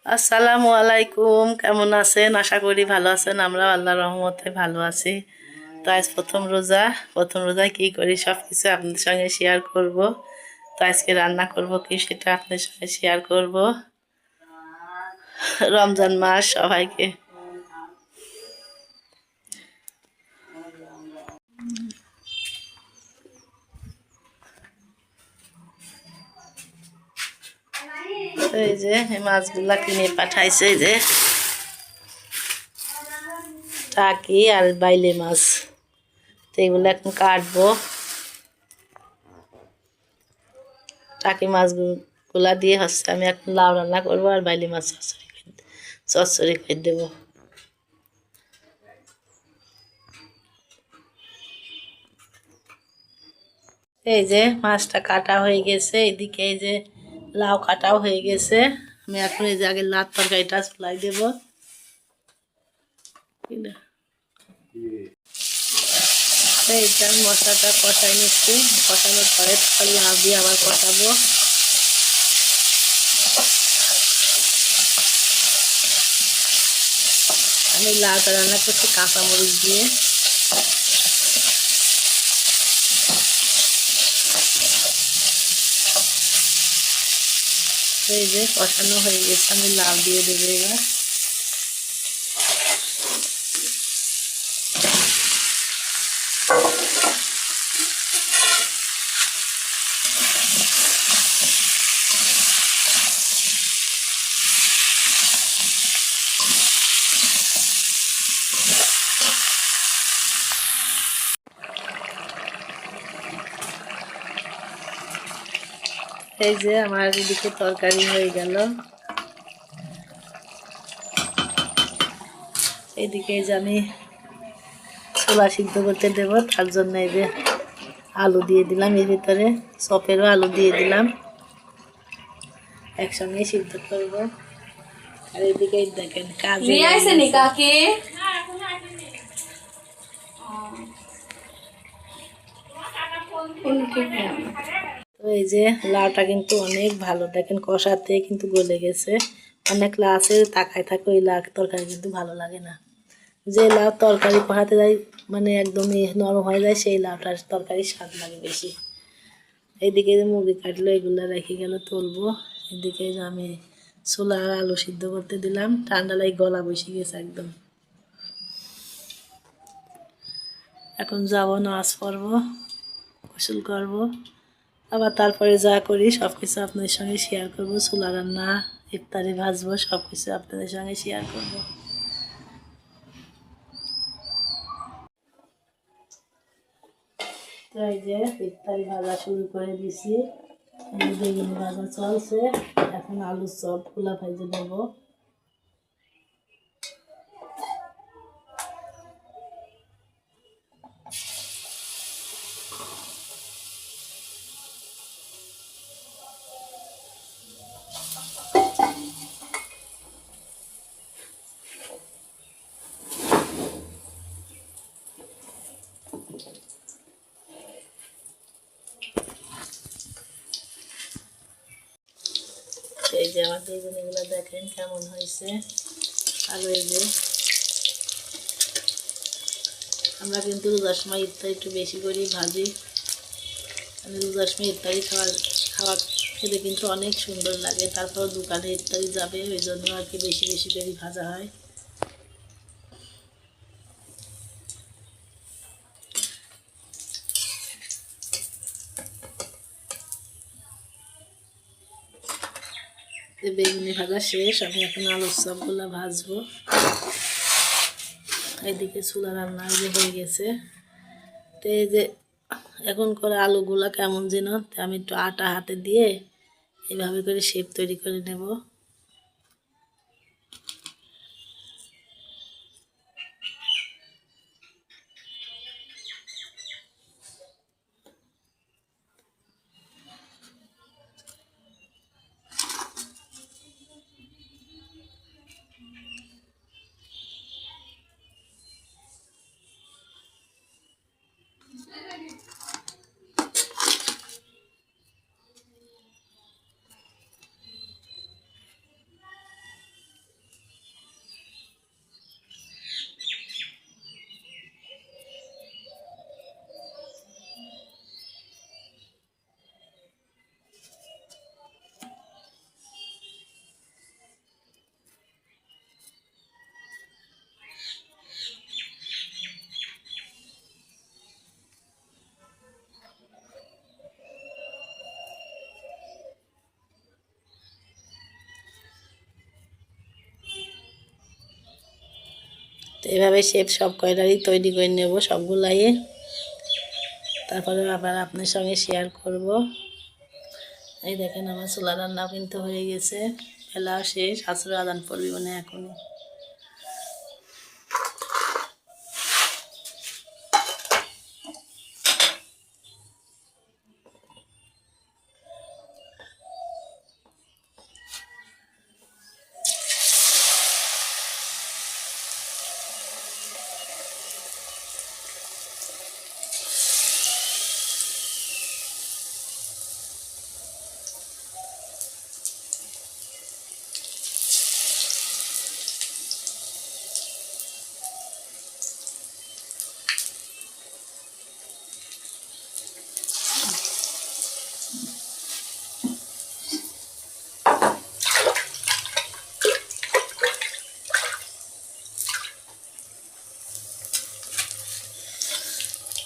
আসসালামু আলাইকুম, কেমন আছেন? আশা করি ভালো আছেন। আমরা আল্লাহর রহমতে ভালো আছি। তো আজ প্রথম রোজায় কি করি সব কিছু আপনাদের সঙ্গে শেয়ার করব। তো আজকে রান্না করব কি সেটা আপনাদের সঙ্গে শেয়ার করব। রমজান মাস সবাইকে। তো এই যে এই মাছগুলা কিনে পাঠাইছে, এই যে টাকি আর বাইলে মাছ। তো এগুলো এখন কাটবো। টাকি মাছগুলা দিয়ে হচ্ছে আমি এখন লাউ রান্না করবো, আর বাইলে মাছ চচ্চড়ি করে দেবো। এই যে মাছটা কাটা হয়ে গেছে, এদিকে এই যে লাউ কাটাও হয়ে গেছে। আমি এখন এই যে আগে লাউ তরকারিটা চুলাই দেবো। এইটা আমি মশলাটা কষাই নিচ্ছি, কষানোর পরে লাউ দিয়ে আবার কষাবো। আমি লাউটা রান্না করছি কাঁচামরিচ দিয়ে। এই যে কষানো হয়ে গেছে, আমি লাউ দিয়ে দেবো এবার। এই যে আমার এদিকে তরকারি হয়ে গেল। এইদিকে যে আমি ছোলা সিদ্ধ করতে দেবো, তার জন্য এই যে আলু দিয়ে দিলাম, এর ভিতরে চপেরও আলু দিয়ে দিলাম, একসঙ্গে সিদ্ধ করব। আর এদিকে দেখেন কাজে কাকে তো এই যে লাউটা কিন্তু অনেক ভালো, দেখেন কষাতে কিন্তু গলে গেছে। অনেক লাউ আছে তাকায় থাকে, ওই লাউ তরকারি কিন্তু ভালো লাগে না। যে লাউ তরকারি কষাতে যায় মানে একদমই নরম হয়ে যায়, সেই লাউটার তরকারি স্বাদ লাগে বেশি। এইদিকে যে মুরগি কাটলো এগুলো রেখে গেল তুলবো। এদিকে যে আমি ছোলা আর আলু সিদ্ধ করতে দিলাম, ঠান্ডা লাগে গলা বসে গেছে একদম। এখন যাবো, নামাজ পড়বো, গোসল করবো, আবার তারপরে যা করি সব কিছু আপনাদের সঙ্গে শেয়ার করবো। ছোলা রান্না, ইফতারি ভাজবো, সব কিছু আপনাদের সঙ্গে শেয়ার করবো। তো এই যে ইফতারি ভাজা শুরু করে দিছি, বেগুনি ভাজা চলছে। এখন আলুর চপ খোলা ভেজে দেবো। এই যে আমার বেগুনিগুলো দেখেন কেমন হয়েছে। আর এই যে আমরা কিন্তু রোজার সময় ইফতারি একটু বেশি করেই ভাজি। আমি রোজার সময় ইফতারি খাওয়া খেতে কিন্তু অনেক সুন্দর লাগে। তারপর দোকানে ইফতারি যাবে, ওই জন্য আর কি বেশি বেশি করে ভাজা হয়। বেগুনি ভাজা শেষ, আমি এখন আলুর চপগুলো ভাজবো। এইদিকে চুলা রান্না হয়ে গেছে। তো এই যে এখন করে আলুগুলা কেমন যেন, আমি একটু আটা হাতে দিয়ে এইভাবে করে শেপ তৈরি করে নেব। এভাবে শেপ সব কয়টারই তৈরি করে নেব সবগুলাই, তারপরে আবার আপনার সঙ্গে শেয়ার করব। এই দেখেন আমার চুলা রান্না কিন্তু হয়ে গেছে, বেলাও শেষ, আসরে আদান পড়বি মানে এখনই।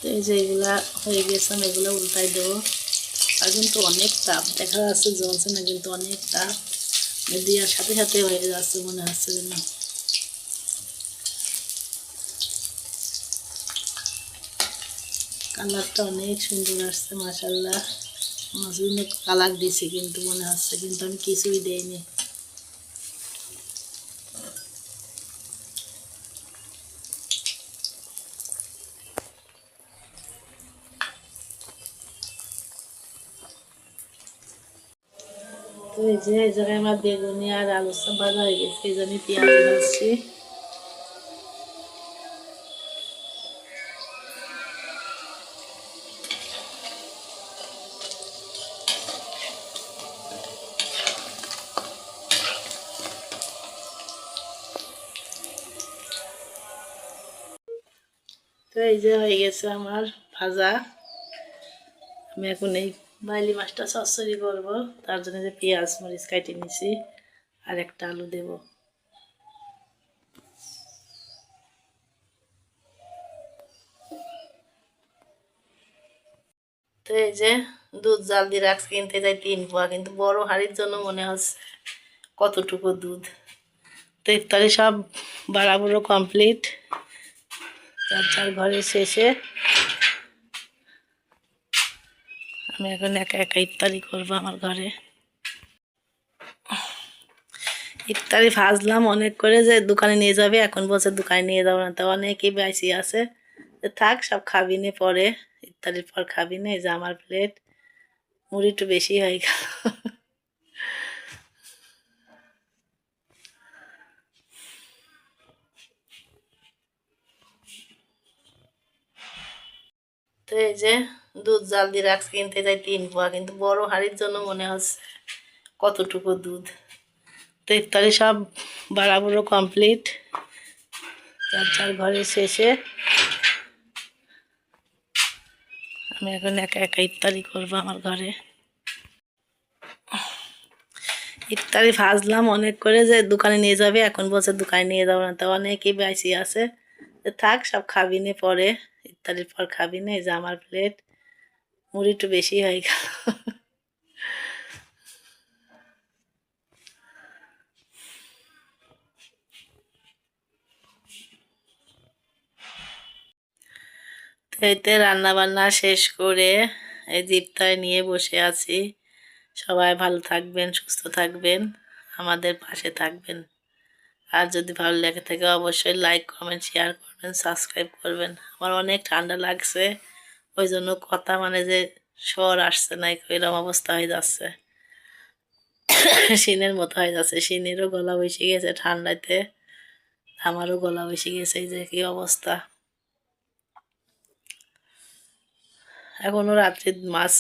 তো এই যে এগুলা হয়ে গেছে, আমি এগুলো উল্টাই দেবো। আর কিন্তু অনেক তাপ দেখা যাচ্ছে, জ্বলছে না কিন্তু অনেক তাপ, দেওয়ার সাথে সাথে হয়ে যাচ্ছে মনে হচ্ছে যেন। কালারটা অনেক সুন্দর আসছে মাশাআল্লাহ, মাছগুলো কালার দিছি কিন্তু মনে হচ্ছে, কিন্তু আমি কিছুই দেইনি। তো এই যে এই জায়গায় আমার বেগুনি আর আলু সব ভাজা হয়ে গেছে, এই জন্য পেঁয়াজ ভাজছি। তো এই যে হয়ে গেছে আমার ভাজা। আমি এখন এই বাইলি মাছটা চচ্চড়ি করবো, তার জন্য যে পেঁয়াজ মরিচ কাটে নিছি আর একটা আলু দেব। তো এই যে দুধ জাল দিয়ে রাখছি, কিনতে যাই 3 পোয়া, কিন্তু বড় হাঁড়ির জন্য মনে হচ্ছে কতটুকু দুধ। তো ইফতারি সব বাড়াবুড়ো কমপ্লিট, যার যার ঘরে শেষে। আমি এখন একা একা ইফতারি করবো আমার ঘরে। ইফতারি ভাজলাম অনেক করে, যে দোকানে নিয়ে যাবে, এখন বলছে দোকানে নিয়ে যাবো না, তো অনেকেই বেশি আছে, থাক সব খাবি নে পরে, ইফতারির পর খাবি না। এই যে আমার প্লেট, মুড়ি একটু বেশি হয়ে গেল। তো এই যে দুধ জাল দিয়ে রাখছি, কিনতে যাই 3 পোয়া, কিন্তু বড় হাঁড়ির জন্য মনে হচ্ছে কতটুকু দুধ। তো ইফতারি সব বাড়াবুড়ো কমপ্লিট, যার যার ঘরে শেষে। আমি এখন একা একা ইফতারি করবো আমার ঘরে। ইফতারি ভাজলাম অনেক করে, যে দোকানে নিয়ে যাবে, এখন বলছে দোকানে নিয়ে যাবো না, তো অনেকেই বেশি আছে, থাক সব খাবি নে পরে, ইফতারির পর খাবি না। এই যে আমার প্লেট, মুড়ি একটু বেশি হয়ে গেল। এতে রান্না বান্না শেষ করে এই যে ইফতারি নিয়ে বসে আছি। সবাই ভালো থাকবেন, সুস্থ থাকবেন, আমাদের পাশে থাকবেন। আর যদি ভালো লেগে থাকে অবশ্যই লাইক কমেন্ট শেয়ার করবেন, সাবস্ক্রাইব করবেন। আমার অনেক ঠান্ডা লাগছে, ওই জন্য কথা মানে যে স্বর আসছে না, এরকম অবস্থা হয়ে যাচ্ছে, শিনের মতো হয়ে যাচ্ছে। শিনেরও গলা বসে গেছে ঠান্ডাতে, আমারও গলা বসে গেছে, এই যে কি অবস্থা। এখনও রাত্রে মাছ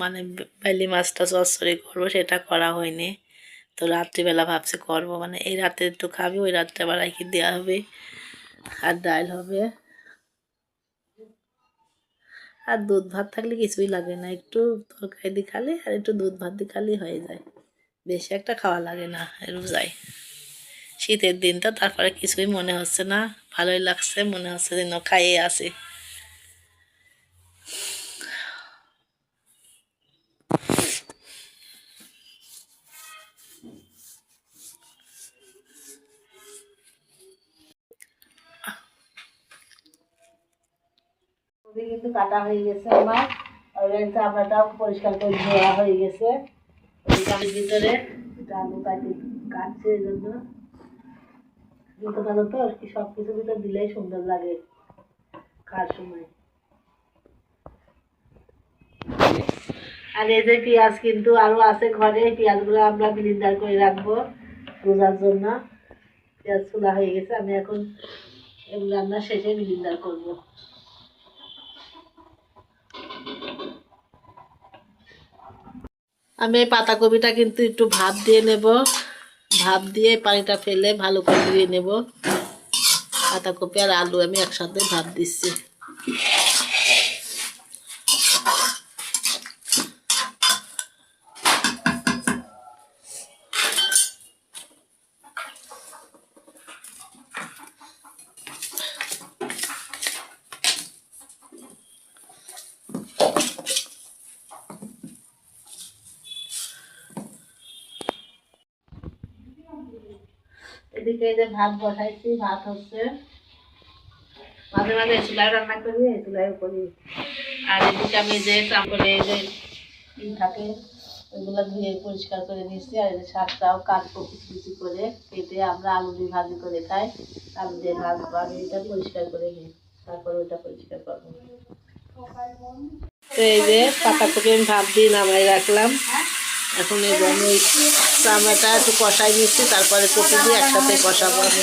মানে বাইলি মাছটা চচ্চড়ি করবো, সেটা করা হয়নি। তো রাত্রিবেলা ভাবছি করবো, মানে এই রাতে একটু খাবি, ওই রাত্রে আবার রাখি দেওয়া হবে, আর ডাল হবে, আর দুধ ভাত থাকলে কিছুই লাগে না, একটু তরকারি দিয়ে খালি আর একটু দুধ ভাত দিয়ে খালি হয়ে যায়, বেশি একটা খাওয়া লাগে না রোজায়। শীতের দিনটা তারপরে কিছুই মনে হচ্ছে না, ভালোই লাগছে, মনে হচ্ছে যেন খাইয়ে আসি। পাতাকপি কিন্তু কাটা হয়ে গেছে আমার, আর চামড়াটাও পরিষ্কার করে ধোয়া হয়ে গেছে। আমি ভিতরে আলু কাটছে, এই জন্য দিতে পারো তো আর কি, সবকিছু ভিতরে দিলেই সুন্দর লাগে খাওয়ার সময়। আর এই যে পেঁয়াজ কিন্তু আরো আছে ঘরে, পেঁয়াজগুলো আমরা ব্লেন্ডার করে রাখবো রোজার জন্য। পেঁয়াজ চুলা হয়ে গেছে, আমি এখন রান্না শেষে ব্লেন্ডার করবো। আমি এই পাতাকপিটা কিন্তু একটু ভাপ দিয়ে নেব, ভাপ দিয়ে পানিটা ফেলে ভালো করে ধুয়ে নেব। পাতাকপি আর আলু আমি একসাথে ভাপ দিচ্ছি। এদিকে এই যে ভাত বসাইছি, ভাত হচ্ছে। মাঝে মাঝে চুলায় রান্না করি, এই চুলায় করি। আর এদিকে আমি যে তারপরে এই যে থাকে ওইগুলো ধুয়ে পরিষ্কার করে নিচ্ছি। আর এই যে শাকটাও কাটবো কুচি কুচি করে কেটে, আমরা আলু দিয়ে ভাজি করে খাই। আলু দিয়ে ভাজবো, আমি এটা পরিষ্কার করে নিই, তারপরে ওটা পরিষ্কার করবো। তো এই যে পাতাকপি আমি ভাপ দিয়ে নামাই রাখলাম। এখন এই যে আমি চামড়াটা একটু কষাই নিচ্ছি, তারপরে কপি দিয়ে একসাথে কষাবো আমি।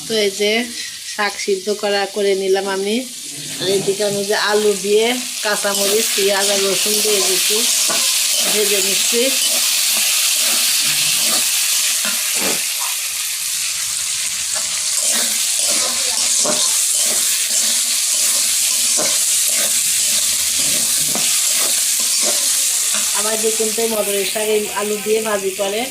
তো এই যে শাক সিদ্ধ করে নিলাম আমি। আর এদিকে আমি যে আলু দিয়ে কাঁচামরিচ পেঁয়াজ আর রসুন দিয়ে দিচ্ছি, ভেজে নিচ্ছি। আমার যে কিন্তু মটরের শাক আলু দিয়ে ভাজি করে।